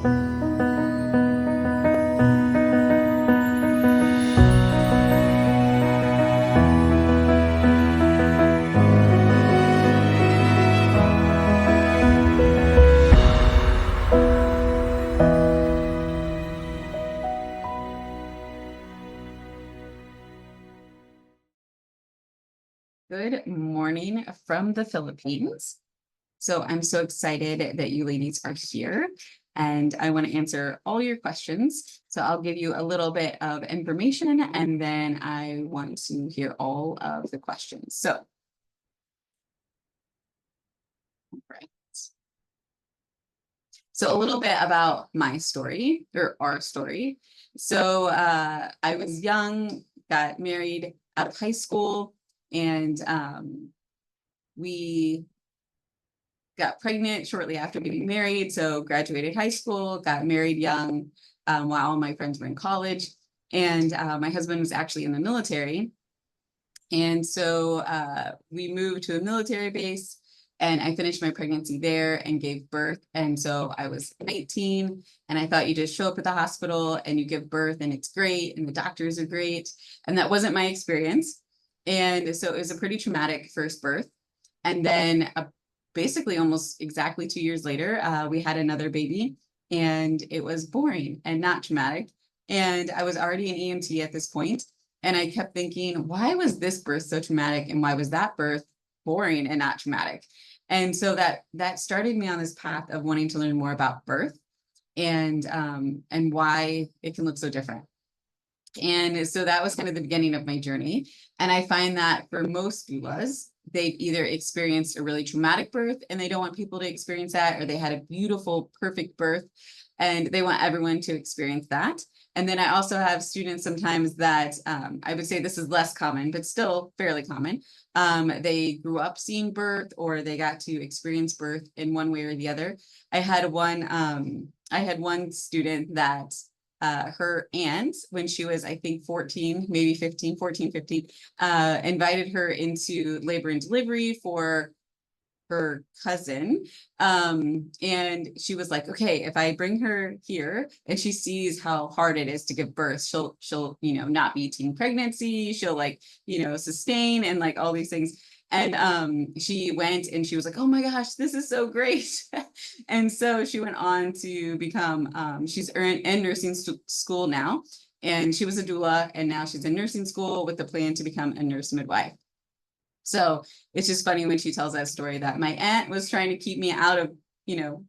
Good morning from the Philippines. So I'm so excited that you ladies are here and I want to answer all your questions. So I'll give you a little bit of information and then I want to hear all of the questions. So, right. So a little bit about my story or our story. So I was young, got married out of high school, and we got pregnant shortly after getting married. So graduated high school, got married young while all my friends were in college. And my husband was actually in the military. And so we moved to a military base and I finished my pregnancy there and gave birth. And so I was 19 and I thought you just show up at the hospital and you give birth and it's great and the doctors are great. And that wasn't my experience. And so it was a pretty traumatic first birth. And then basically almost exactly 2 years later, we had another baby and it was boring and not traumatic. And I was already an EMT at this point, and I kept thinking, why was this birth so traumatic and why was that birth boring and not traumatic? And so that started me on this path of wanting to learn more about birth and why it can look so different. And so that was kind of the beginning of my journey. And I find that for most doulas, they've either experienced a really traumatic birth and they don't want people to experience that, or they had a beautiful, perfect birth and they want everyone to experience that. And then I also have students sometimes that I would say this is less common, but still fairly common. They grew up seeing birth or they got to experience birth in one way or the other. I had one student that her aunt, when she was, I think, 14, maybe 15, 14, 15, invited her into labor and delivery for her cousin. And she was like, okay, if I bring her here and she sees how hard it is to give birth, she'll, not be teen pregnancy. She'll sustain and like all these things. And she went and she was like, oh my gosh, this is so great. And so she went on to become, she's in nursing school now. And she was a doula and now she's in nursing school with the plan to become a nurse midwife. So it's just funny when she tells that story that my aunt was trying to keep me out of,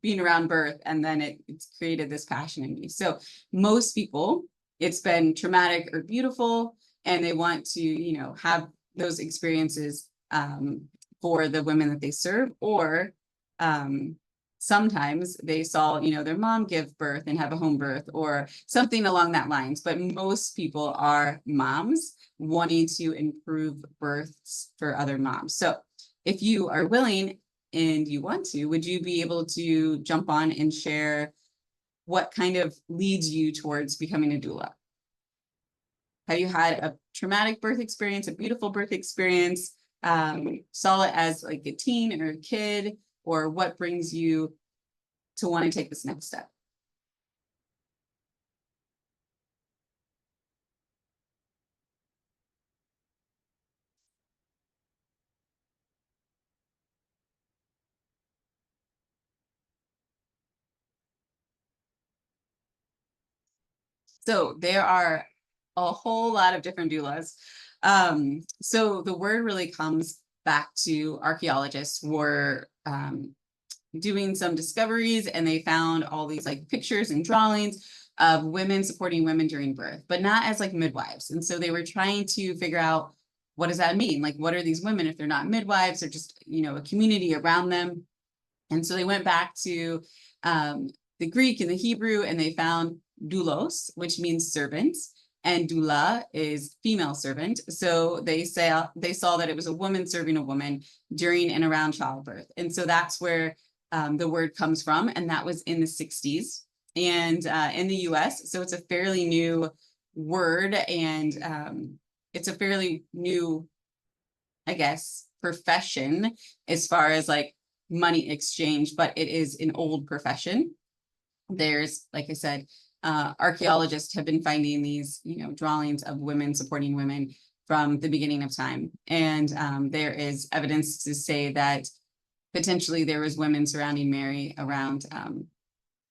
being around birth. And then it's created this passion in me. So most people, it's been traumatic or beautiful, and they want to, have those experiences for the women that they serve, or sometimes they saw, their mom give birth and have a home birth or something along that lines. But most people are moms wanting to improve births for other moms. So if you are willing and you want to, would you be able to jump on and share what kind of leads you towards becoming a doula? Have you had a traumatic birth experience, a beautiful birth experience, saw it as like a teen or a kid, or what brings you to want to take this next step? So there are a whole lot of different doulas. So the word really comes back to archaeologists who were doing some discoveries, and they found all these like pictures and drawings of women supporting women during birth, but not as like midwives. And so they were trying to figure out, what does that mean? Like, what are these women if they're not midwives? They're just, a community around them. And so they went back to the Greek and the Hebrew, and they found doulos, which means servants, and doula is female servant. So they saw that it was a woman serving a woman during and around childbirth. And so that's where the word comes from, and that was in the 60s and in the US. So it's a fairly new word, and it's a fairly new, I guess, profession as far as like money exchange, but it is an old profession. There's, like I said, archaeologists have been finding these, drawings of women supporting women from the beginning of time. And there is evidence to say that potentially there was women surrounding Mary around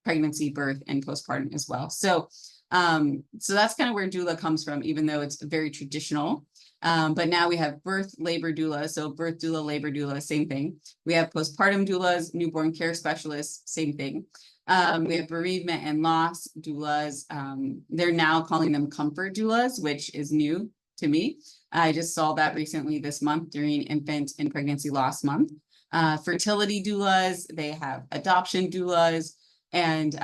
pregnancy, birth, and postpartum as well. So that's kind of where doula comes from, even though it's very traditional. But now we have birth labor doula. So birth doula, labor doula, same thing. We have postpartum doulas, newborn care specialists, same thing. We have bereavement and loss doulas. They're now calling them comfort doulas, which is new to me. I just saw that recently this month during Infant and Pregnancy Loss Month. Fertility doulas, they have adoption doulas. And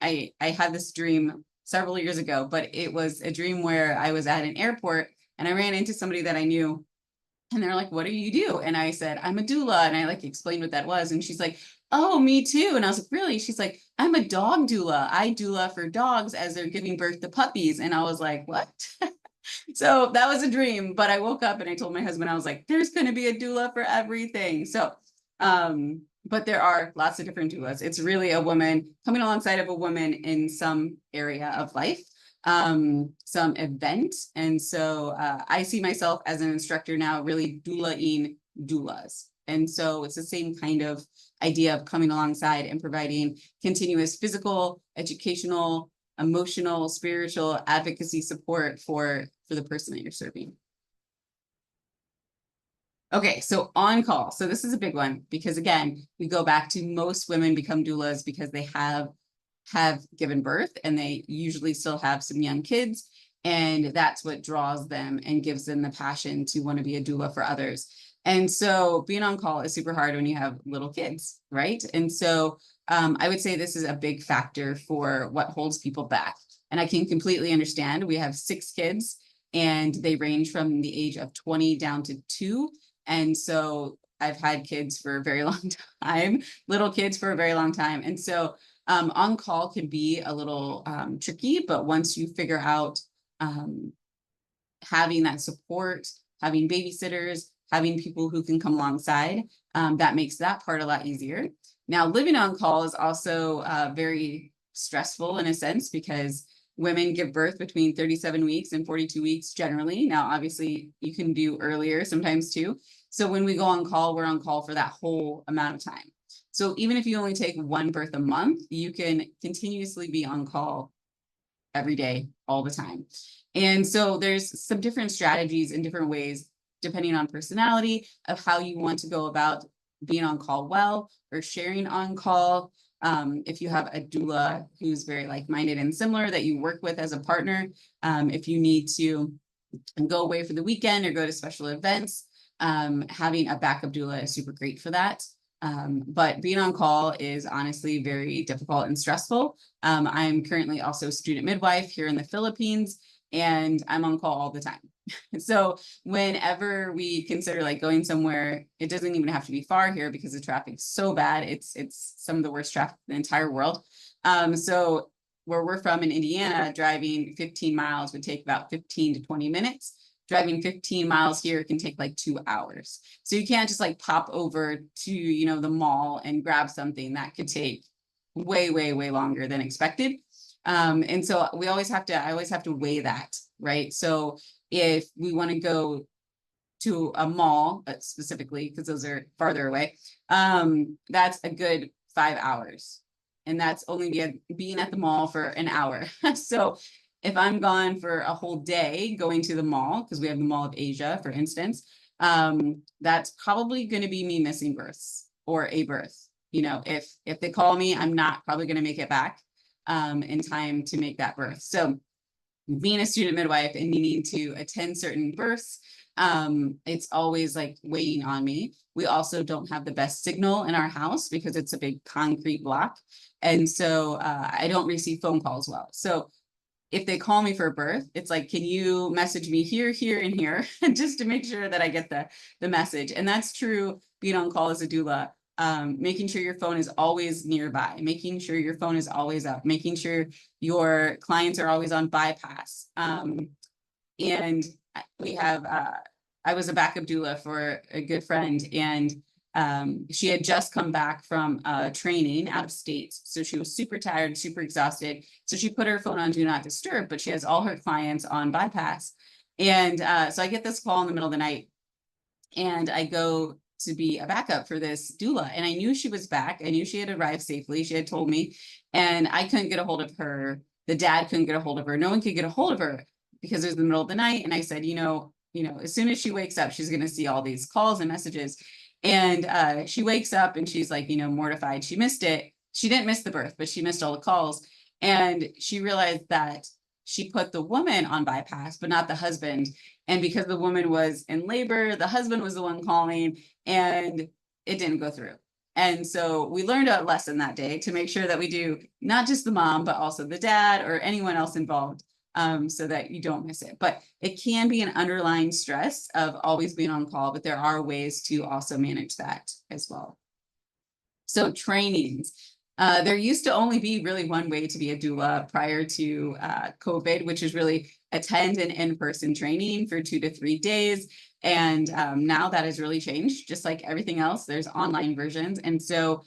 I had this dream several years ago, but it was a dream where I was at an airport and I ran into somebody that I knew. And they're like, what do you do? And I said, I'm a doula. And I like explained what that was. And she's like, oh, me too. And I was like, really? She's like, I'm a dog doula. I doula for dogs as they're giving birth to puppies. And I was like, what? So that was a dream. But I woke up and I told my husband, I was like, there's going to be a doula for everything. So, but there are lots of different doulas. It's really a woman coming alongside of a woman in some area of life, some event. And so I see myself as an instructor now, really doula-ing doulas. And so it's the same kind of idea of coming alongside and providing continuous physical, educational, emotional, spiritual advocacy support for the person that you're serving. Okay, so on call. So this is a big one because again, we go back to most women become doulas because they have given birth and they usually still have some young kids. And that's what draws them and gives them the passion to want to be a doula for others. And so being on call is super hard when you have little kids, right? And so I would say this is a big factor for what holds people back. And I can completely understand. We have 6 kids and they range from the age of 20 down to 2. And so I've had kids for a very long time, little kids for a very long time. And so on call can be a little tricky, but once you figure out having that support, having babysitters, having people who can come alongside, that makes that part a lot easier. Now, living on call is also very stressful in a sense because women give birth between 37 weeks and 42 weeks generally. Now, obviously, you can do earlier sometimes too. So when we go on call, we're on call for that whole amount of time. So even if you only take 1 birth a month, you can continuously be on call every day, all the time. And so there's some different strategies and different ways, depending on personality, of how you want to go about being on call well or sharing on call. If you have a doula who's very like-minded and similar that you work with as a partner, if you need to go away for the weekend or go to special events, having a backup doula is super great for that. But being on call is honestly very difficult and stressful. I'm currently also a student midwife here in the Philippines, and I'm on call all the time. So whenever we consider like going somewhere, it doesn't even have to be far here because the traffic's so bad. It's some of the worst traffic in the entire world. So where we're from in Indiana, driving 15 miles would take about 15 to 20 minutes. Driving 15 miles here can take like 2 hours. So you can't just like pop over to, the mall and grab something. That could take way, way, way longer than expected. And so I always have to weigh that, right? So if we want to go to a mall specifically, because those are farther away, that's a good 5 hours. And that's only being at the mall for an hour. So if I'm gone for a whole day going to the mall, because we have the Mall of Asia, for instance, that's probably going to be me missing births or a birth. If they call me, I'm not probably going to make it back in time to make that birth. So being a student midwife and needing to attend certain births, it's always like weighing on me. We also don't have the best signal in our house because it's a big concrete block. And so I don't receive phone calls well. So if they call me for a birth, it's like, can you message me here, here, and here, just to make sure that I get the message. And that's true being on call as a doula. Making sure your phone is always nearby, making sure your phone is always up, making sure your clients are always on bypass. And we have, I was a backup doula for a good friend, and She had just come back from training out of state. So she was super tired, super exhausted. So she put her phone on Do Not Disturb, but she has all her clients on bypass. And so I get this call in the middle of the night, and I go to be a backup for this doula. And I knew she was back. I knew she had arrived safely. She had told me, and I couldn't get a hold of her. The dad couldn't get a hold of her. No one could get a hold of her because it was the middle of the night. And I said, as soon as she wakes up, she's going to see all these calls and messages. And she wakes up and she's like, mortified. She missed it. She didn't miss the birth, but she missed all the calls. And she realized that she put the woman on bypass, but not the husband. And because the woman was in labor, the husband was the one calling, and it didn't go through. And so we learned a lesson that day to make sure that we do not just the mom, but also the dad or anyone else involved, so that you don't miss it. But it can be an underlying stress of always being on call, but there are ways to also manage that as well. So trainings. There used to only be really one way to be a doula prior to COVID, which is really attend an in-person training for 2 to 3 days. And now that has really changed. Just like everything else, there's online versions. And so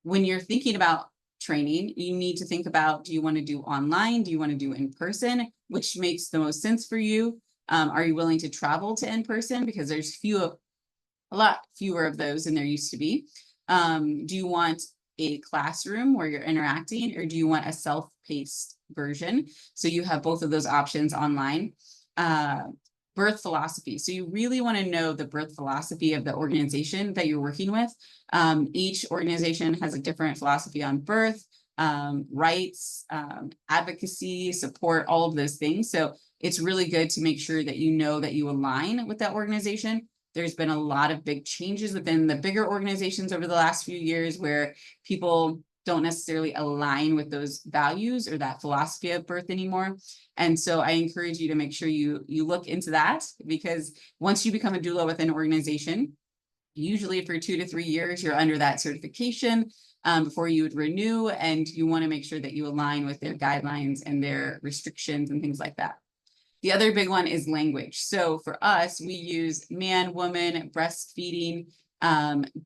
when you're thinking about training, you need to think about, do you want to do online? Do you want to do in person? Which makes the most sense for you? Are you willing to travel to in person? Because there's a lot fewer of those than there used to be. Do you want a classroom where you're interacting, or do you want a self-paced version? So you have both of those options online. Birth philosophy. So you really want to know the birth philosophy of the organization that you're working with. Each organization has a different philosophy on birth, rights, advocacy, support, all of those things. So it's really good to make sure that you know that you align with that organization. There's been a lot of big changes within the bigger organizations over the last few years where people don't necessarily align with those values or that philosophy of birth anymore. And so I encourage you to make sure you look into that, because once you become a doula with an organization, usually for 2 to 3 years, you're under that certification before you would renew, and you want to make sure that you align with their guidelines and their restrictions and things like that. The other big one is language. So for us, we use man, woman, breastfeeding,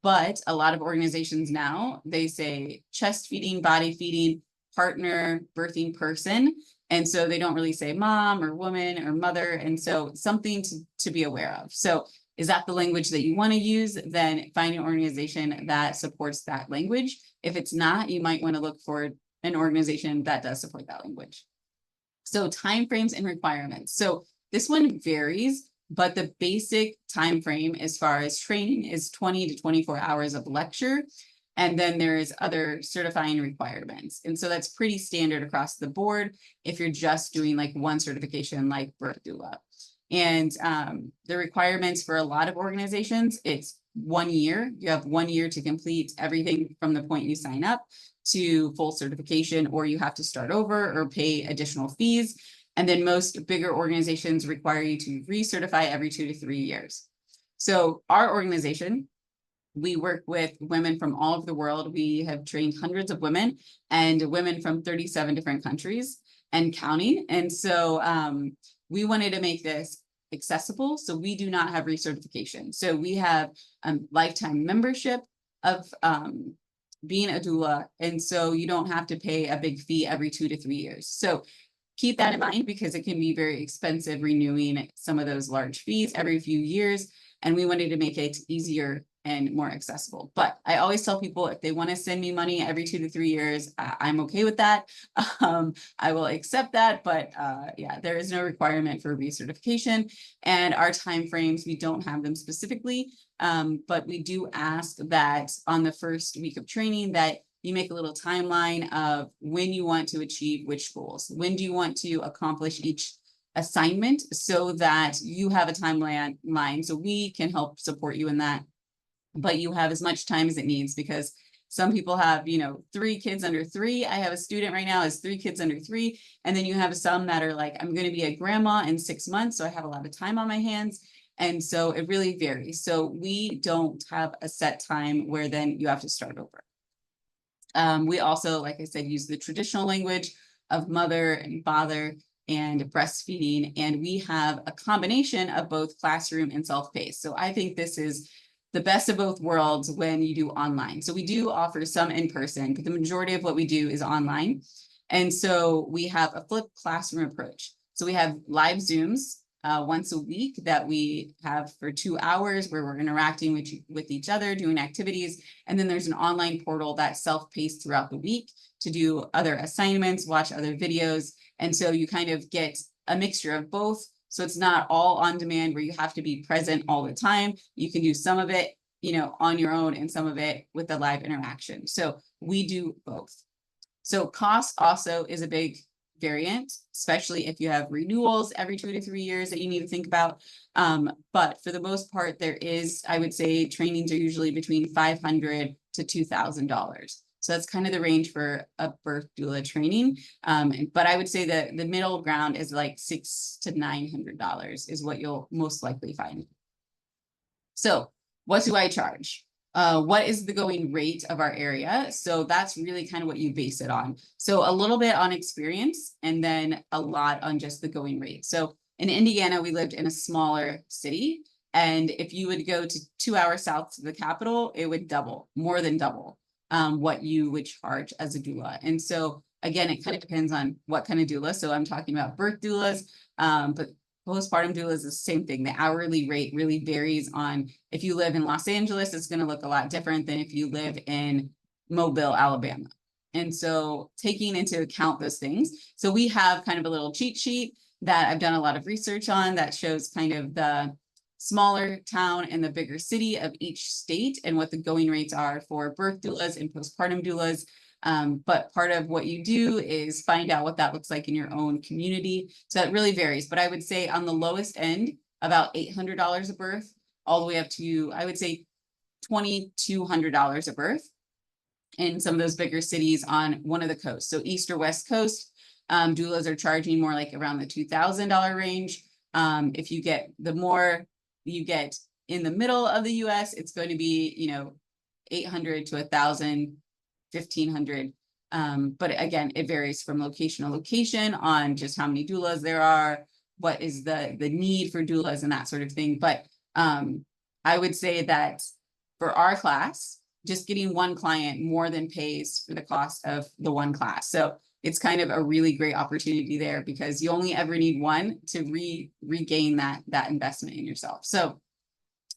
but a lot of organizations now, they say chest feeding, body feeding, partner, birthing person. And so they don't really say mom or woman or mother. And so something to be aware of. So is that the language that you want to use? Then find an organization that supports that language. If it's not, you might want to look for an organization that does support that language. So timeframes and requirements. So this one varies, but the basic time frame as far as training is 20 to 24 hours of lecture. And then there's other certifying requirements. And so that's pretty standard across the board if you're just doing like one certification like birth doula. And the requirements for a lot of organizations, it's 1 year. You have 1 year to complete everything from the point you sign up to full certification, or you have to start over or pay additional fees. And then most bigger organizations require you to recertify every 2 to 3 years. So our organization, we work with women from all over the world. We have trained hundreds of women and women from 37 different countries and counting. And so we wanted to make this accessible. So we do not have recertification. So we have a lifetime membership of being a doula. And so you don't have to pay a big fee every 2 to 3 years. So keep that in mind, because it can be very expensive renewing some of those large fees every few years. And we wanted to make it easier and more accessible. But I always tell people, if they want to send me money every 2 to 3 years, I'm okay with that. I will accept that. But yeah, there is no requirement for recertification. And our timeframes, we don't have them specifically. But we do ask that on the first week of training that you make a little timeline of when you want to achieve which goals. When do you want to accomplish each assignment, so that you have a timeline so we can help support you in that. But you have as much time as it needs, because some people have, 3 kids under 3. I have a student right now has 3 kids under 3. And then you have some that are like, I'm going to be a grandma in 6 months. So I have a lot of time on my hands. And so it really varies. So we don't have a set time where then you have to start over. We also, like I said, use the traditional language of mother and father and breastfeeding. And we have a combination of both classroom and self-paced. So I think this is the best of both worlds when you do online. So we do offer some in person, but the majority of what we do is online. And so we have a flipped classroom approach. So we have live Zooms once a week that we have for 2 hours where we're interacting with each other, doing activities. And then there's an online portal that's self-paced throughout the week to do other assignments, watch other videos. And so you kind of get a mixture of both. So it's not all on demand where you have to be present all the time. You can do some of it, on your own and some of it with the live interaction. So we do both. So cost also is a big variant, especially if you have renewals every 2 to 3 years that you need to think about. But for the most part, there is, I would say, trainings are usually between $500 to $2,000. So that's kind of the range for a birth doula training. But I would say that the middle ground is like $600 to $900 is what you'll most likely find. So what do I charge? What is the going rate of our area? So that's really kind of what you base it on. So a little bit on experience and then a lot on just the going rate. So in Indiana, we lived in a smaller city. And if you would go to 2 hours south to the capital, it would double, more than double what you would charge as a doula. And so again, it kind of depends on what kind of doula. So I'm talking about birth doulas, but postpartum doula is the same thing. The hourly rate really varies on if you live in Los Angeles, it's going to look a lot different than if you live in Mobile, Alabama. And so taking into account those things. So we have kind of a little cheat sheet that I've done a lot of research on that shows kind of the smaller town and the bigger city of each state and what the going rates are for birth doulas and postpartum doulas. But part of what you do is find out what that looks like in your own community. So it really varies. But I would say on the lowest end, about $800 a birth, all the way up to, I would say, $2,200 a birth in some of those bigger cities on one of the coasts. So East or West Coast, doulas are charging more like around the $2,000 range. If you get the more you get in the middle of the US, it's going to be, $800 to $1,000. 1,500. But again, it varies from location to location on just how many doulas there are, what is the need for doulas and that sort of thing. But I would say that for our class, just getting one client more than pays for the cost of the one class. So it's kind of a really great opportunity there because you only ever need one to regain that investment in yourself. So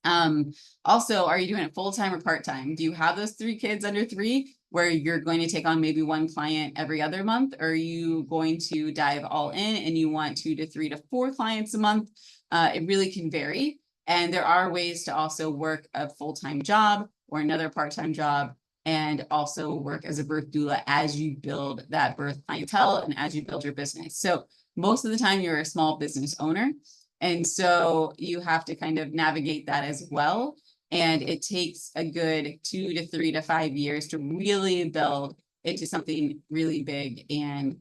also, are you doing it full-time or part-time? Do you have those 3 kids under 3 where you're going to take on maybe one client every other month? Or are you going to dive all in and you want 2 to 3 to 4 clients a month? It really can vary. And there are ways to also work a full-time job or another part-time job and also work as a birth doula as you build that birth clientele and as you build your business. So most of the time you're a small business owner. And so you have to kind of navigate that as well. And it takes a good 2 to 3 to 5 years to really build into something really big and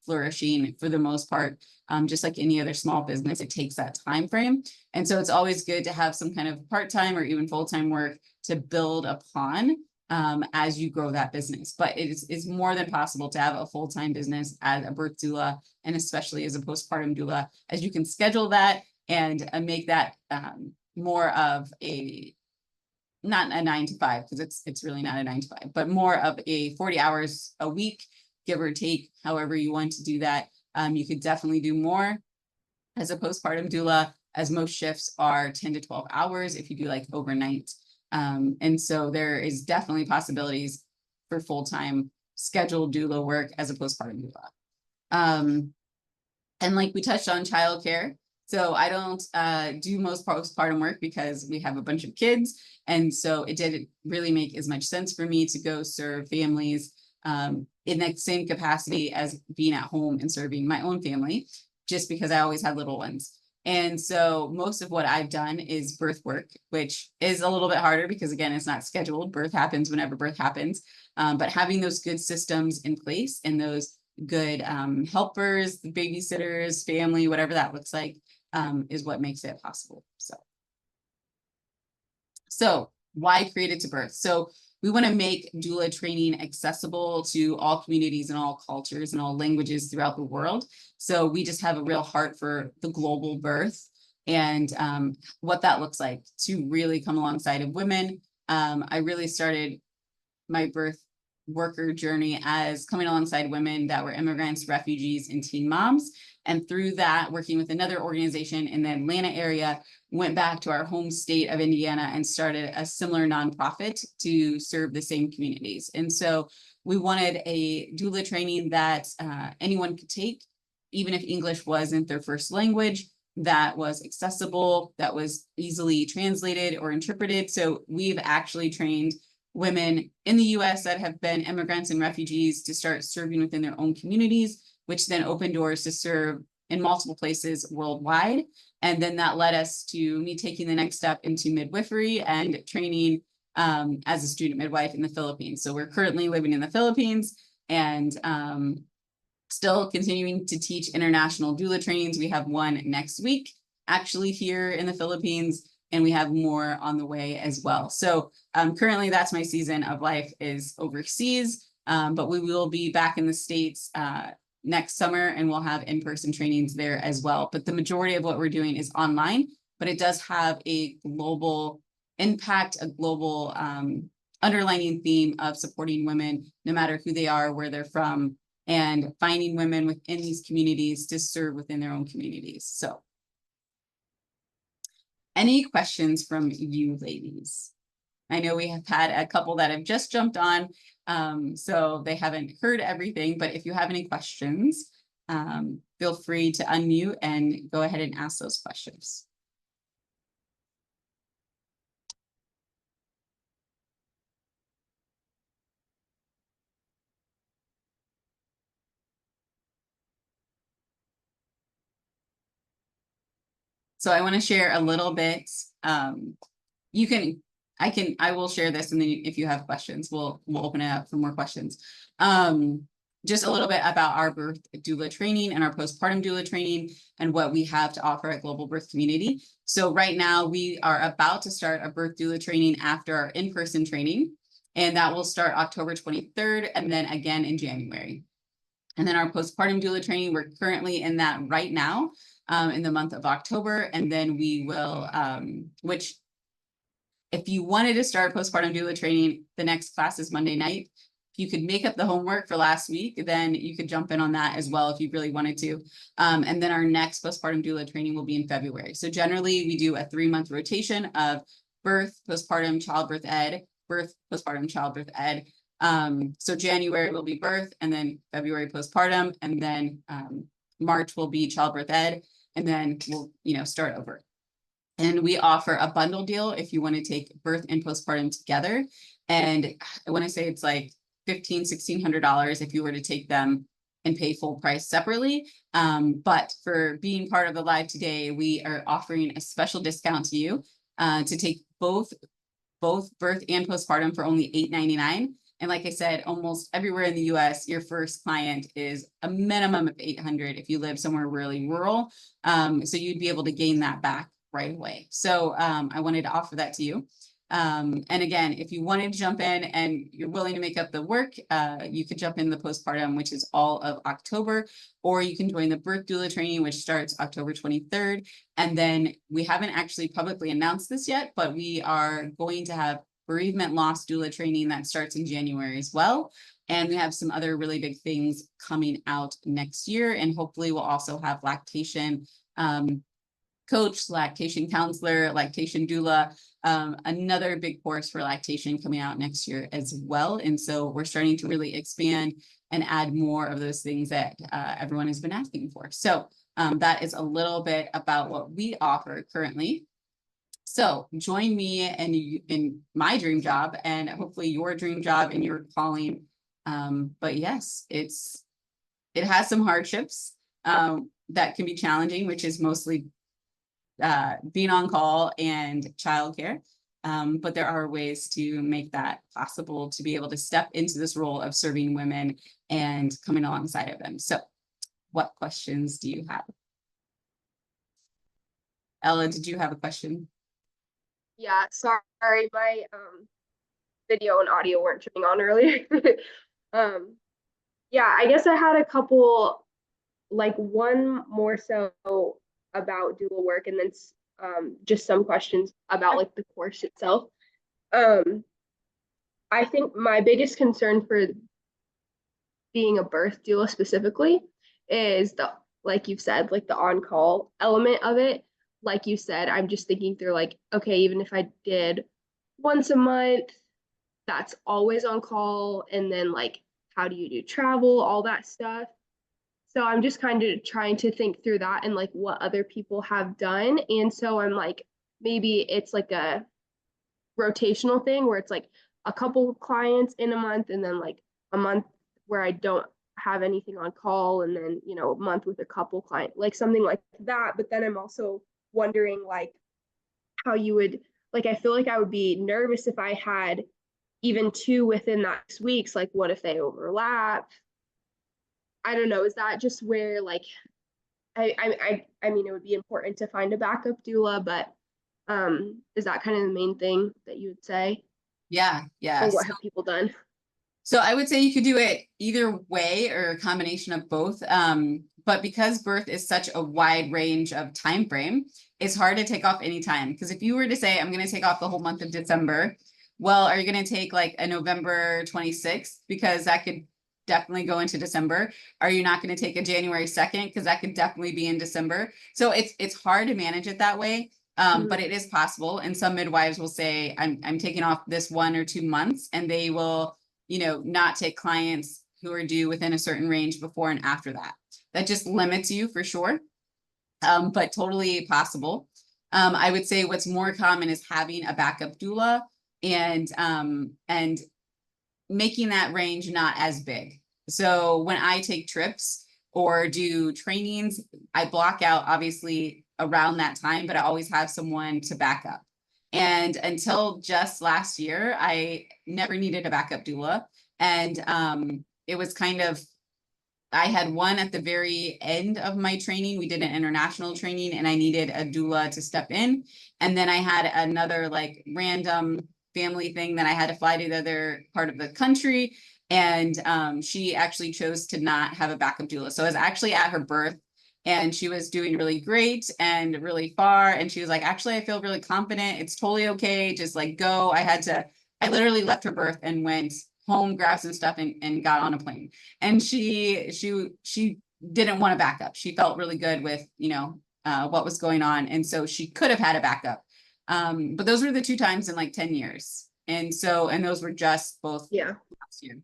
flourishing for the most part. Just like any other small business, it takes that time frame. And so it's always good to have some kind of part-time or even full-time work to build upon as you grow that business. But it's more than possible to have a full-time business as a birth doula, and especially as a postpartum doula, as you can schedule that and make that more of not a 9 to 5, because it's really not a 9 to 5, but more of a 40 hours a week, give or take, however you want to do that. You could definitely do more as a postpartum doula, as most shifts are 10 to 12 hours if you do like overnight. And so there is definitely possibilities for full-time scheduled doula work as a postpartum doula. And like we touched on childcare. So I don't do most postpartum work because we have a bunch of kids. And so it didn't really make as much sense for me to go serve families in that same capacity as being at home and serving my own family, just because I always had little ones. And so most of what I've done is birth work, which is a little bit harder because, again, it's not scheduled. Birth happens whenever birth happens. But having those good systems in place and those good helpers, babysitters, family, whatever that looks like, is what makes it possible. So why Created to Birth? So we want to make doula training accessible to all communities and all cultures and all languages throughout the world. So we just have a real heart for the global birth. and what that looks like to really come alongside of women. I really started my birth worker journey as coming alongside women that were immigrants, refugees, and teen moms. And through that, working with another organization in the Atlanta area, went back to our home state of Indiana and started a similar nonprofit to serve the same communities. And so we wanted a doula training that anyone could take, even if English wasn't their first language, that was accessible, that was easily translated or interpreted. So we've actually trained women in the US that have been immigrants and refugees to start serving within their own communities, which then opened doors to serve in multiple places worldwide. And then that led us to me taking the next step into midwifery and training as a student midwife in the Philippines. So we're currently living in the Philippines and still continuing to teach international doula trainings. We have one next week, actually here in the Philippines, and we have more on the way as well. So currently that's my season of life is overseas, but we will be back in the States next summer, and we'll have in-person trainings there as well. But the majority of what we're doing is online, but it does have a global impact, a global underlining theme of supporting women, no matter who they are, where they're from, and finding women within these communities to serve within their own communities. So any questions from you ladies? I know we have had a couple that have just jumped on, so they haven't heard everything, but if you have any questions, feel free to unmute and go ahead and ask those questions. So I want to share a little bit. I will share this, and then if you have questions, we'll open it up for more questions. Just a little bit about our birth doula training and our postpartum doula training and what we have to offer at Global Birth Community. So right now we are about to start a birth doula training after our in-person training, and that will start October 23rd and then again in January. And then our postpartum doula training, we're currently in that right now in the month of October. And then we will, which if you wanted to start postpartum doula training, the next class is Monday night. If you could make up the homework for last week, then you could jump in on that as well if you really wanted to. And then our next postpartum doula training will be in February. So generally we do a 3-month rotation of birth, postpartum, childbirth ed, birth, postpartum, childbirth ed. So January will be birth, and then February postpartum, and then March will be childbirth ed, and then we'll start over. And we offer a bundle deal if you want to take birth and postpartum together. And when I say it's like $1,500–$1,600 if you were to take them and pay full price separately. But for being part of the live today, we are offering a special discount to you to take both birth and postpartum for only $899. And like I said, almost everywhere in the US, your first client is a minimum of $800 if you live somewhere really rural. So you'd be able to gain that back right away. So I wanted to offer that to you. And again, if you wanted to jump in and you're willing to make up the work, you could jump in the postpartum, which is all of October, or you can join the birth doula training, which starts October 23rd. And then we haven't actually publicly announced this yet, but we are going to have bereavement loss doula training that starts in January as well. And we have some other really big things coming out next year. And hopefully we'll also have lactation coach, lactation counselor, lactation doula, another big course for lactation coming out next year as well. And so we're starting to really expand and add more of those things that everyone has been asking for. So that is a little bit about what we offer currently. So join me in my dream job, and hopefully your dream job and your calling. But yes, it has some hardships that can be challenging, which is mostly being on call and childcare. But there are ways to make that possible, to be able to step into this role of serving women and coming alongside of them. So what questions do you have? Ella, did you have a question? Yeah, sorry, my video and audio weren't turning on earlier. Yeah, I guess I had a couple, like one more so about doula work, and then just some questions about like the course itself. Um, I think my biggest concern for being a birth doula specifically is the, like you've said, like the on-call element of it. Like you said, I'm just thinking through like, okay, even if I did once a month, that's always on call. And then like, how do you do travel, all that stuff. So I'm just kind of trying to think through that and like what other people have done. And so I'm like, maybe it's like a rotational thing where it's like a couple of clients in a month and then like a month where I don't have anything on call, and then, you know, a month with a couple client, like something like that. But then I'm also wondering like how you would, like, I feel like I would be nervous if I had even two within that 6 weeks. Like, what if they overlap? I don't know. Is that just where like I mean, it would be important to find a backup doula, but is that kind of the main thing that you would say? Yeah, yeah. Or what have people done? So I would say you could do it either way or a combination of both. But because birth is such a wide range of time frame, it's hard to take off any time. Because if you were to say, I'm going to take off the whole month of December, well, are you going to take like a November 26th? Because that could definitely go into December. Are you not going to take a January 2nd? Because that could definitely be in December. So it's hard to manage it that way. But it is possible. And some midwives will say, I'm taking off this 1 or 2 months, and they will, you know, not take clients who are due within a certain range before and after that. That just limits you for sure, but totally possible. I would say what's more common is having a backup doula and making that range not as big. So when I take trips or do trainings, I block out obviously around that time, but I always have someone to back up. And until just last year, I never needed a backup doula. And it was kind of, I had one at the very end of my training. We did an international training and I needed a doula to step in. And then I had another like random family thing that I had to fly to the other part of the country. And she actually chose to not have a backup doula. So I was actually at her birth and she was doing really great and really far. And she was like, actually, I feel really confident. It's totally okay. Just like go. I literally left her birth and went home, grabbed some stuff and got on a plane. And she didn't want to back up. She felt really good with, you know, what was going on. And so she could have had a backup. But those were the 2 times in like 10 years. And those were just both last year.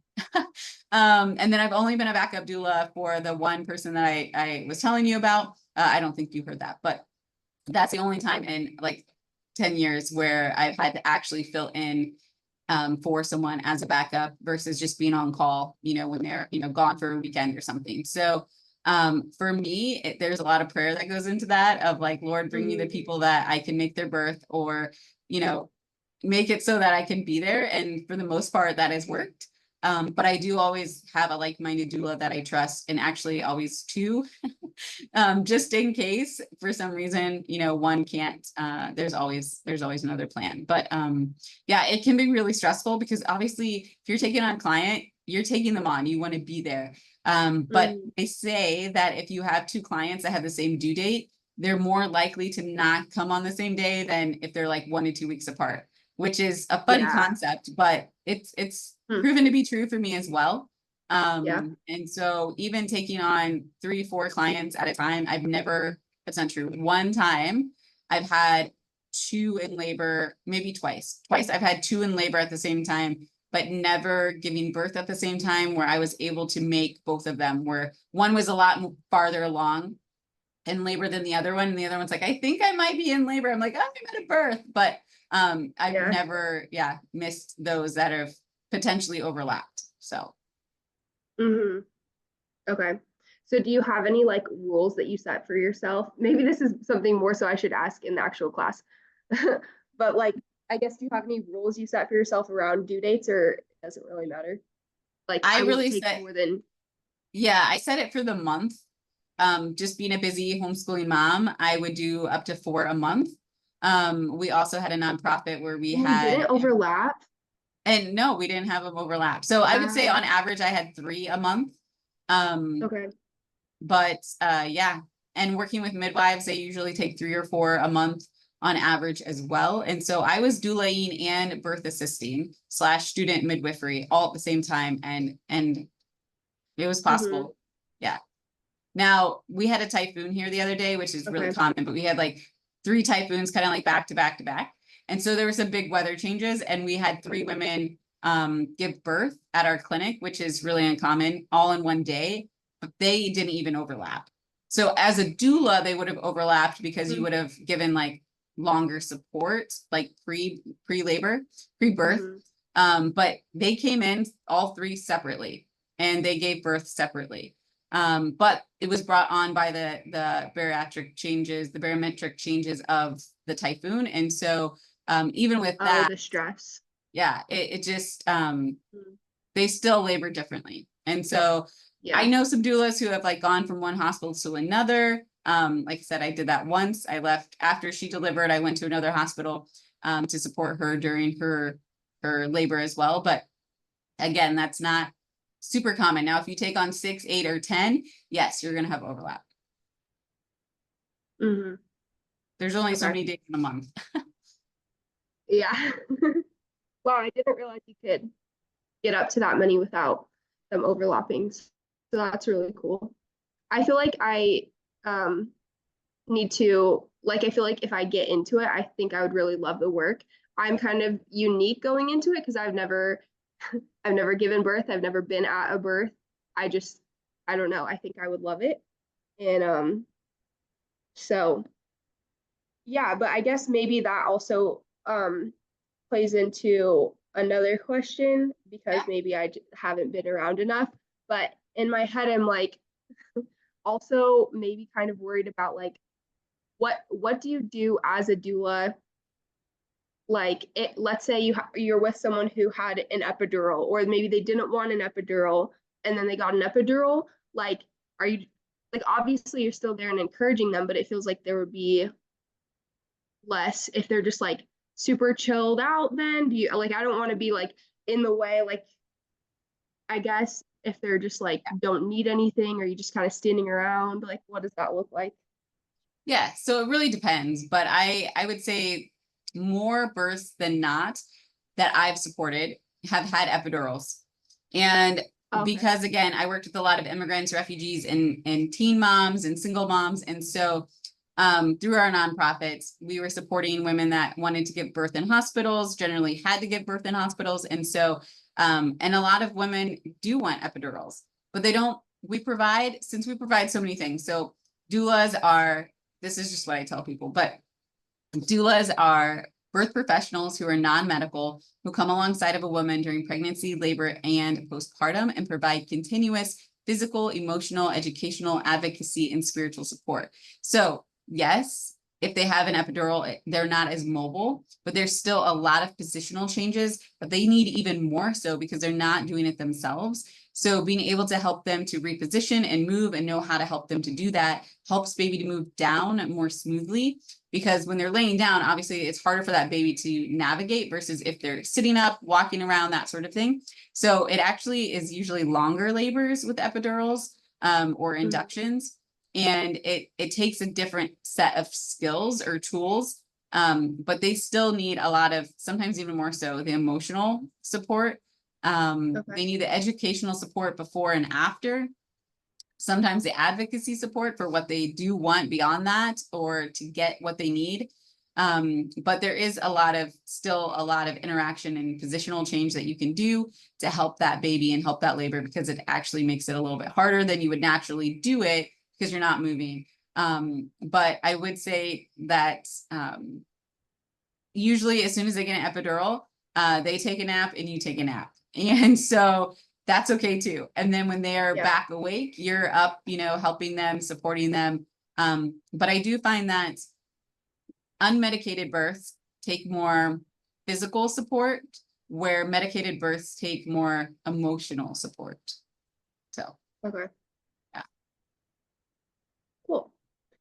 And then I've only been a backup doula for the one person that I was telling you about. I don't think you heard that, but that's the only time in like 10 years where I've had to actually fill in for someone as a backup versus just being on call, you know, when they're, you know, gone for a weekend or something. So for me, there's a lot of prayer that goes into that of like, Lord, bring me the people that I can make their birth or, you know, make it so that I can be there. And for the most part, that has worked. But I do always have a like-minded doula that I trust, and actually always 2, just in case for some reason, you know, one can't, there's always another plan. But yeah, it can be really stressful because obviously if you're taking on a client, you're taking them on, you want to be there. But they say that if you have 2 clients that have the same due date, they're more likely to not come on the same day than if they're like 1 to 2 weeks apart, which is a funny concept, but it's proven to be true for me as well. And so even taking on 3, 4 clients at a time, that's not true. One time I've had 2 in labor, maybe twice I've had 2 in labor at the same time, but never giving birth at the same time, where I was able to make both of them, where one was a lot farther along in labor than the other one. And the other one's like, I think I might be in labor. I'm like, oh, I'm at a birth, but I've never, missed those that have potentially overlapped. So. Okay. So do you have any like rules that you set for yourself? Maybe this is something more so I should ask in the actual class. But like, I guess, do you have any rules you set for yourself around due dates, or it doesn't really matter? Like I really take more than. Yeah, I set it for the month. Just being a busy homeschooling mom, I would do up to 4 a month. We also had a nonprofit where we didn't overlap. And no, we didn't have them overlap. So I would say on average, I had 3 a month. Okay. But yeah, and working with midwives, they usually take 3 or 4 a month on average as well. And so I was doulaing and birth assisting / student midwifery all at the same time. And it was possible. Yeah. Now we had a typhoon here the other day, which is really common, but we had like 3 typhoons kind of like back to back to back. And so there were some big weather changes, and we had 3 women give birth at our clinic, which is really uncommon, all in one day, but they didn't even overlap. So as a doula, they would have overlapped because you would have given like longer support, like pre-labor, pre-birth. But they came in all 3 separately, and they gave birth separately. But it was brought on by the barometric changes of the typhoon. And so even with that, the stress. Yeah, it just they still labor differently. And so I know some doulas who have like gone from one hospital to another. Like I said, I did that once. I left after she delivered. I went to another hospital to support her during her labor as well. But again, that's not super common. Now, if you take on 6, 8, or 10, yes, you're going to have overlap. There's only so many days in a month. Yeah. Wow, I didn't realize you could get up to that many without them overlapping. So that's really cool. I feel like I need to, like, I feel like if I get into it, I think I would really love the work. I'm kind of unique going into it because I've never given birth. I've never been at a birth. I don't know. I think I would love it. And so yeah, but I guess maybe that also plays into another question because maybe I haven't been around enough. But in my head, I'm like also maybe kind of worried about like what do you do as a doula? Like let's say you're with someone who had an epidural, or maybe they didn't want an epidural and then they got an epidural. Like, are you like, obviously you're still there and encouraging them, but it feels like there would be less if they're just like super chilled out. Then do you like, I don't want to be like in the way, like I guess if they're just like don't need anything, or you just kind of standing around, like what does that look like? Yeah, so it really depends, but I would say more births than not that I've supported have had epidurals. And because again, I worked with a lot of immigrants, refugees, and teen moms and single moms. And so through our nonprofits, we were supporting women that wanted to give birth in hospitals, generally had to give birth in hospitals. And so, and a lot of women do want epidurals, but they don't, since we provide so many things. So doulas are, this is just what I tell people, but doulas are birth professionals who are non-medical, who come alongside of a woman during pregnancy, labor, and postpartum and provide continuous physical, emotional, educational, advocacy, and spiritual support. So yes, if they have an epidural, they're not as mobile, but there's still a lot of positional changes, but they need even more so because they're not doing it themselves. So being able to help them to reposition and move and know how to help them to do that helps baby to move down more smoothly, because when they're laying down, obviously it's harder for that baby to navigate versus if they're sitting up, walking around, that sort of thing. So it actually is usually longer labors with epidurals or inductions. And it takes a different set of skills or tools, but they still need a lot of, sometimes even more so, the emotional support. They need the educational support before and after, sometimes the advocacy support for what they do want beyond that or to get what they need. But there is still a lot of interaction and positional change that you can do to help that baby and help that labor, because it actually makes it a little bit harder than you would naturally do it because you're not moving. But I would say that usually as soon as they get an epidural, they take a nap and you take a nap. And so that's okay too. And then when they're back awake, you're up, helping them, supporting them. But I do find that unmedicated births take more physical support, where medicated births take more emotional support. So. Yeah. Cool.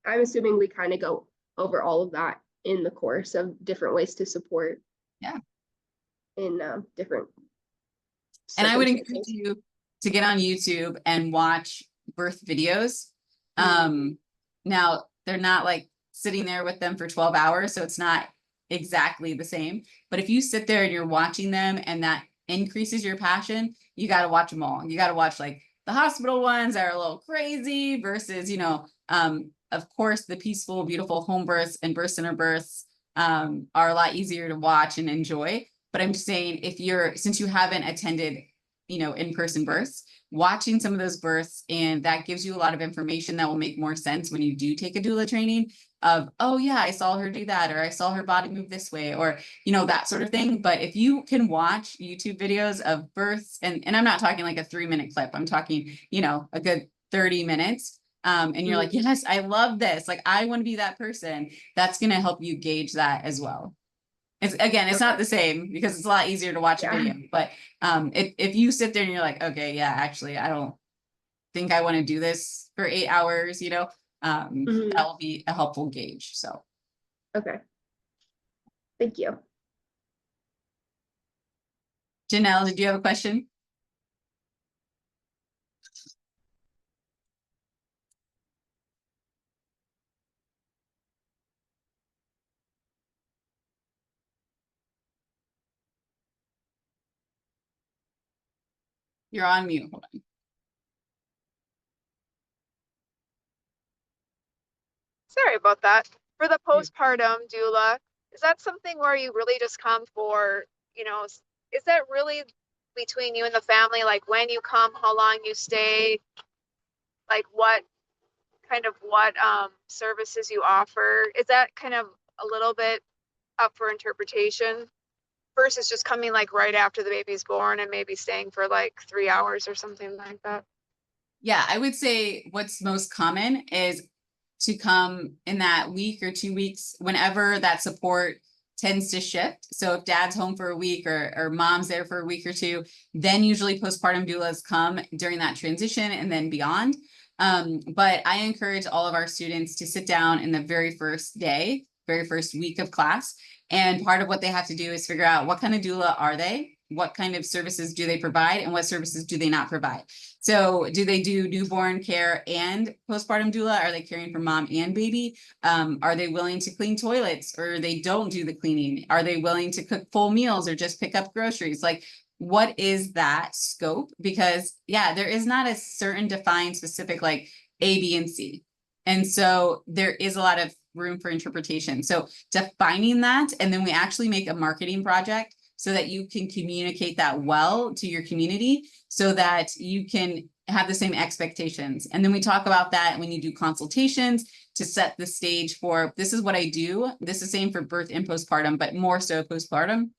I'm assuming we kind of go over all of that in the course of different ways to support. Yeah. In different. And I would encourage you to get on YouTube and watch birth videos. Now, they're not like sitting there with them for 12 hours, so it's not exactly the same. But if you sit there and you're watching them and that increases your passion, you got to watch them all. You got to watch like the hospital ones that are a little crazy versus, of course, the peaceful, beautiful home births and birth center births are a lot easier to watch and enjoy. But I'm just saying, since you haven't attended, in-person births, watching some of those births, and that gives you a lot of information that will make more sense when you do take a doula training of, oh yeah, I saw her do that, or I saw her body move this way, or, that sort of thing. But if you can watch YouTube videos of births, and I'm not talking like a 3-minute clip, I'm talking, a good 30 minutes. And you're like, yes, I love this. Like, I want to be that person. That's going to help you gauge that as well. It's not the same because it's a lot easier to watch a video, but if you sit there and you're like, okay, yeah, actually, I don't think I want to do this for 8 hours, that will be a helpful gauge. So, Okay. Thank you. Janelle, did you have a question? You're on mute. Hold on. Sorry about that. For the postpartum doula, is that something where you really just come for, is that really between you and the family? Like when you come, how long you stay, like what services you offer? Is that kind of a little bit up for interpretation versus just coming like right after the baby's born and maybe staying for like 3 hours or something like that? Yeah, I would say what's most common is to come in that week or 2 weeks, whenever that support tends to shift. So if dad's home for a week or mom's there for a week or two, then usually postpartum doulas come during that transition and then beyond. But I encourage all of our students to sit down in the very first week of class. And part of what they have to do is figure out what kind of doula are they? What kind of services do they provide? And what services do they not provide? So do they do newborn care and postpartum doula? Are they caring for mom and baby? Are they willing to clean toilets, or they don't do the cleaning? Are they willing to cook full meals or just pick up groceries? Like, what is that scope? Because yeah, there is not a certain defined specific like A, B, and C. And so there is a lot of room for interpretation. So defining that, and then we actually make a marketing project so that you can communicate that well to your community so that you can have the same expectations. And then we talk about that when you do consultations to set the stage for, this is what I do. This is same for birth and postpartum, but more so postpartum.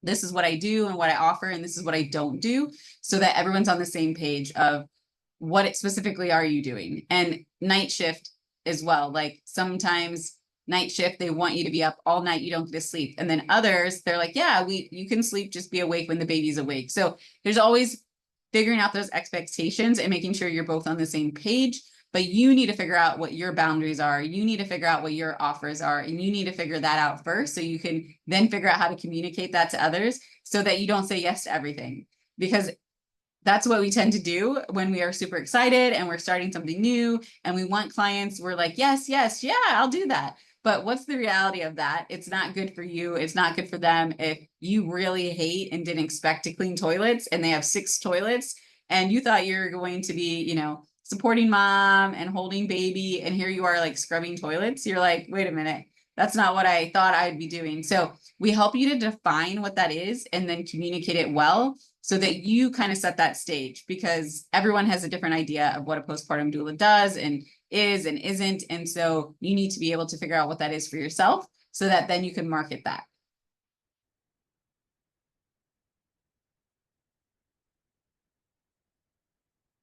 This is what I do and what I offer, and this is what I don't do, so that everyone's on the same page of what specifically are you doing. And night shift as well. Like sometimes night shift, they want you to be up all night, you don't get to sleep. And then others, they're like, yeah, you can sleep, just be awake when the baby's awake. So there's always figuring out those expectations and making sure you're both on the same page. But you need to figure out what your boundaries are. You need to figure out what your offers are, and you need to figure that out first so you can then figure out how to communicate that to others so that you don't say yes to everything. Because that's what we tend to do when we are super excited and we're starting something new and we want clients. We're like, yes, yes, yeah, I'll do that. But what's the reality of that? It's not good for you. It's not good for them. If you really hate and didn't expect to clean toilets and they have 6 toilets and you thought you were going to be, supporting mom and holding baby, and here you are like scrubbing toilets, you're like, wait a minute, that's not what I thought I'd be doing. So we help you to define what that is and then communicate it well so that you kind of set that stage, because everyone has a different idea of what a postpartum doula does and is and isn't. And so you need to be able to figure out what that is for yourself so that then you can market that.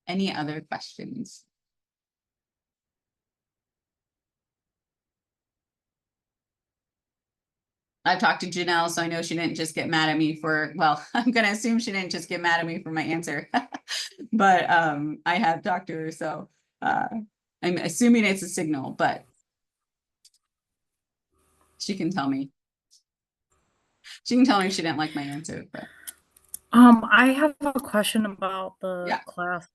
Any other questions? I've talked to Janelle, so I know she didn't just get mad at me for, well, I'm going to assume she didn't just get mad at me for my answer, but I have talked to her, so I'm assuming it's a signal, but she can tell me. She can tell me she didn't like my answer, but I have a question about the yeah. class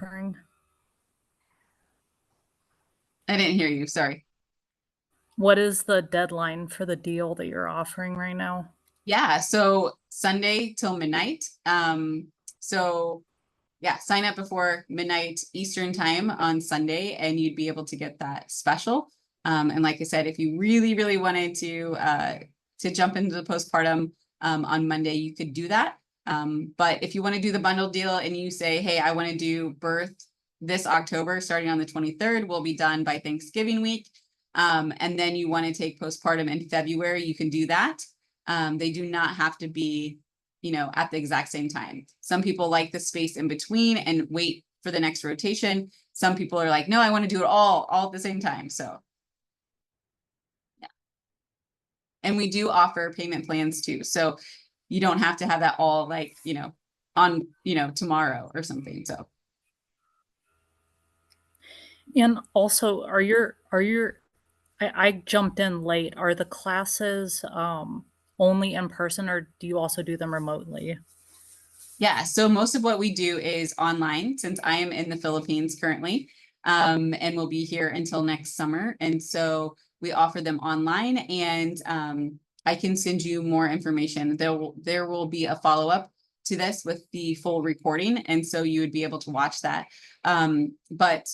offering? I didn't hear you, sorry. What is the deadline for the deal that you're offering right now? Yeah, so Sunday till midnight. So yeah, sign up before midnight Eastern time on Sunday and you'd be able to get that special. And like I said, if you really, really wanted to jump into the postpartum on Monday, you could do that. But if you want to do the bundle deal and you say, hey, I want to do birth this October, starting on the 23rd, we'll be done by Thanksgiving week. And then you want to take postpartum in February, you can do that. They do not have to be, at the exact same time. Some people like the space in between and wait for the next rotation. Some people are like, no, I want to do it all at the same time. So yeah. And we do offer payment plans too. So you don't have to have that all like, on, tomorrow or something. So. And also, I jumped in late. Are the classes only in person, or do you also do them remotely? Yeah, so most of what we do is online since I am in the Philippines currently, and will be here until next summer. And so we offer them online, and I can send you more information. There will be a follow-up to this with the full recording, and so you would be able to watch that. But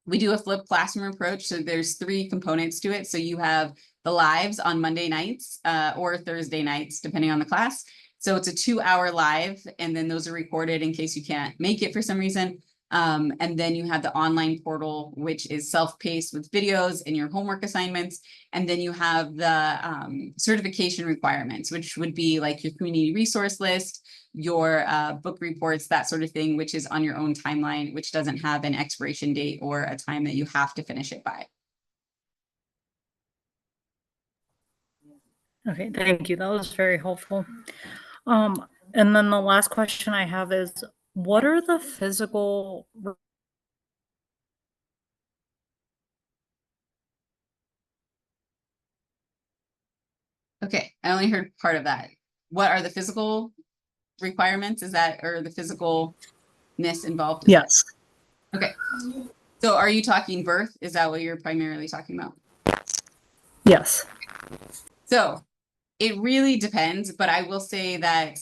we do a flipped classroom approach. So there's 3 components to it. So you have the lives on Monday nights or Thursday nights, depending on the class. So it's a 2-hour live, and then those are recorded in case you can't make it for some reason. And then you have the online portal, which is self-paced with videos and your homework assignments. And then you have the certification requirements, which would be like your community resource list, your book reports, that sort of thing, which is on your own timeline, which doesn't have an expiration date or a time that you have to finish it by. Okay, thank you. That was very helpful. And then the last question I have is, what are the physical Okay, I only heard part of that. What are the physical requirements? Is that, or the physicalness involved? Yes. Okay. So are you talking birth? Is that what you're primarily talking about? Yes. So it really depends, but I will say that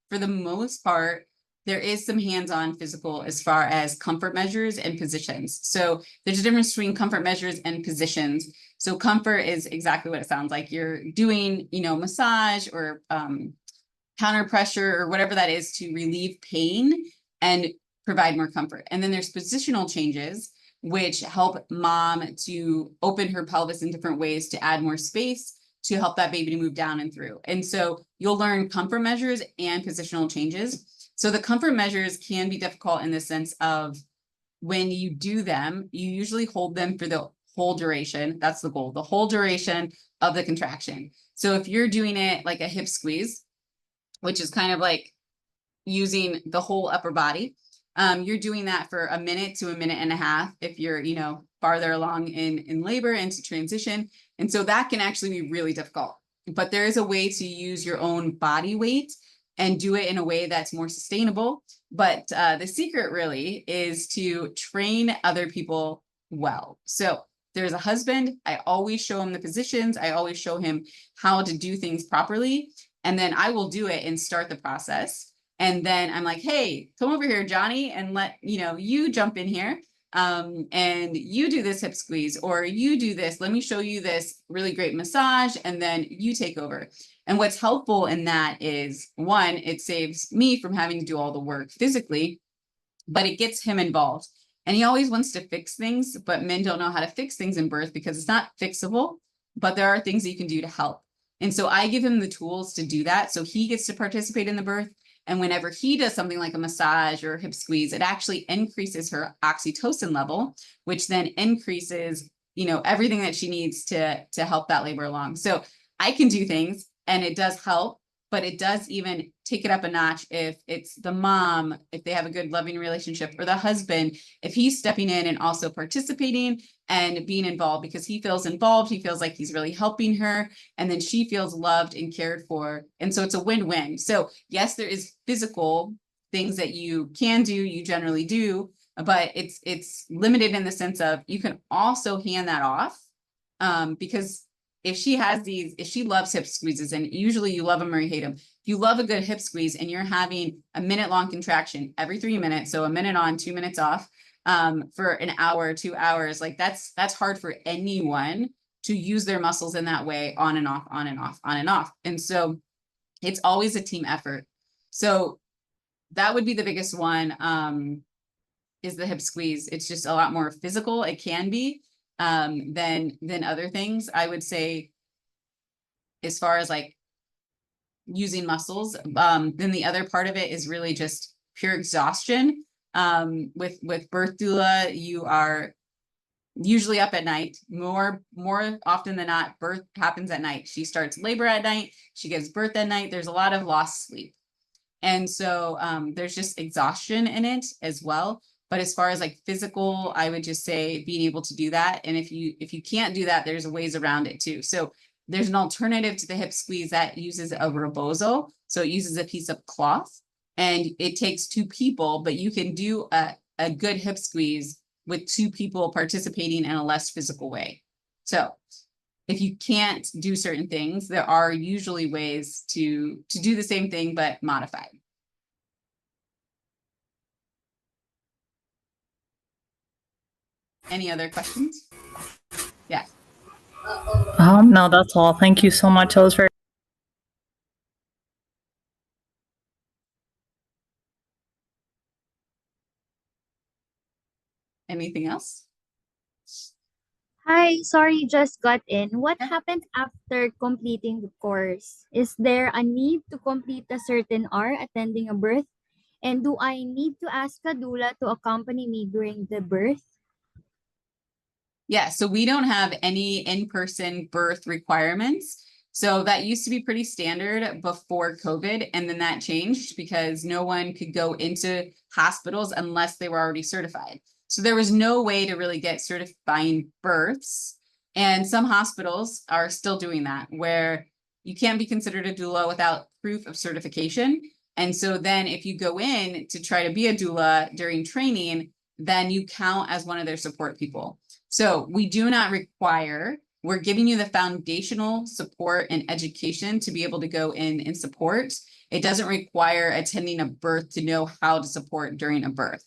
for the most part, there is some hands-on physical as far as comfort measures and positions. So there's a difference between comfort measures and positions. So comfort is exactly what it sounds like. You're doing, massage or counter pressure or whatever that is to relieve pain and provide more comfort. And then there's positional changes, which help mom to open her pelvis in different ways to add more space to help that baby to move down and through. And so you'll learn comfort measures and positional changes. So the comfort measures can be difficult in the sense of when you do them, you usually hold them for the whole duration. That's the goal, the whole duration of the contraction. So if you're doing it like a hip squeeze, which is kind of like using the whole upper body, you're doing that for a minute to a minute and a half if you're, farther along in labor and to transition. And so that can actually be really difficult. But there is a way to use your own body weight and do it in a way that's more sustainable. But the secret really is to train other people well. So there's a husband, I always show him the positions. I always show him how to do things properly. And then I will do it and start the process. And then I'm like, hey, come over here, Johnny, and let, you jump in here. And you do this hip squeeze, or you do this, let me show you this really great massage, and then you take over. And what's helpful in that is, one, it saves me from having to do all the work physically, but it gets him involved. And he always wants to fix things, but men don't know how to fix things in birth because it's not fixable, but there are things that you can do to help. And so I give him the tools to do that. So he gets to participate in the birth. And whenever he does something like a massage or a hip squeeze, it actually increases her oxytocin level, which then increases, everything that she needs to help that labor along. So I can do things and it does help, but it does even take it up a notch if it's the mom, if they have a good loving relationship, or the husband, if he's stepping in and also participating and being involved, because he feels involved, he feels like he's really helping her, and then she feels loved and cared for. And so it's a win-win. So yes, there is physical things that you can do, you generally do, but it's limited in the sense of you can also hand that off. Because if she loves hip squeezes, and usually you love them or you hate them, if you love a good hip squeeze and you're having a minute-long contraction every 3 minutes, so a minute on, 2 minutes off, for an hour, 2 hours, like that's hard for anyone to use their muscles in that way, on and off, on and off, on and off. And so it's always a team effort. So that would be the biggest one, is the hip squeeze. It's just a lot more physical. It can be, than other things. I would say, as far as like using muscles, then the other part of it is really just pure exhaustion. With birth doula, you are usually up at night. More often than not, birth happens at night. She starts labor at night. She gives birth at night. There's a lot of lost sleep. And so there's just exhaustion in it as well. But as far as like physical, I would just say being able to do that. And if you can't do that, there's ways around it too. So there's an alternative to the hip squeeze that uses a rebozo. So it uses a piece of cloth, and it takes 2 people, but you can do a good hip squeeze with 2 people participating in a less physical way. So if you can't do certain things, there are usually ways to do the same thing, but modified. Any other questions? Yeah. No, that's all. Thank you so much. That was very. Anything else? Hi, sorry, just got in. What Yeah. happened after completing the course? Is there a need to complete a certain hour attending a birth? And do I need to ask a doula to accompany me during the birth? Yeah, so we don't have any in-person birth requirements. So that used to be pretty standard before COVID, and then that changed because no one could go into hospitals unless they were already certified. So there was no way to really get certifying births. And some hospitals are still doing that, where you can't be considered a doula without proof of certification. And so then if you go in to try to be a doula during training, then you count as one of their support people. So we do not require, we're giving you the foundational support and education to be able to go in and support. It doesn't require attending a birth to know how to support during a birth,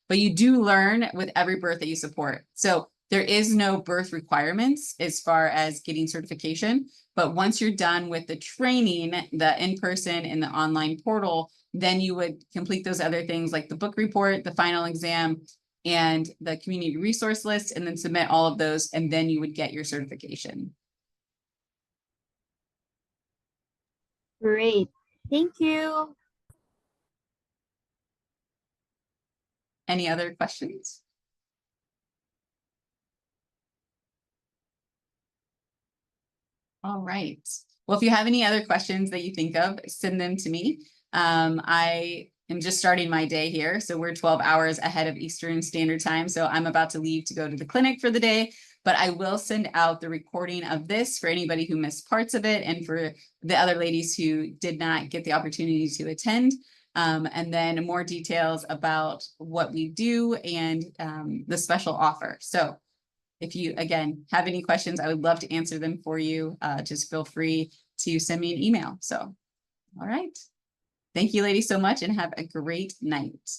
but you do learn with every birth that you support. So there is no birth requirements as far as getting certification, but once you're done with the training, the in-person and the online portal, then you would complete those other things like the book report, the final exam, and the community resource list, and then submit all of those, and then you would get your certification. Great. Thank you. Any other questions? All right. Well, if you have any other questions that you think of, send them to me. I am just starting my day here. So we're 12 hours ahead of Eastern Standard Time. So I'm about to leave to go to the clinic for the day, but I will send out the recording of this for anybody who missed parts of it, and for the other ladies who did not get the opportunity to attend. And then more details about what we do and the special offer. So if you, again, have any questions, I would love to answer them for you. Just feel free to send me an email. So, all right. Thank you, ladies, so much, and have a great night.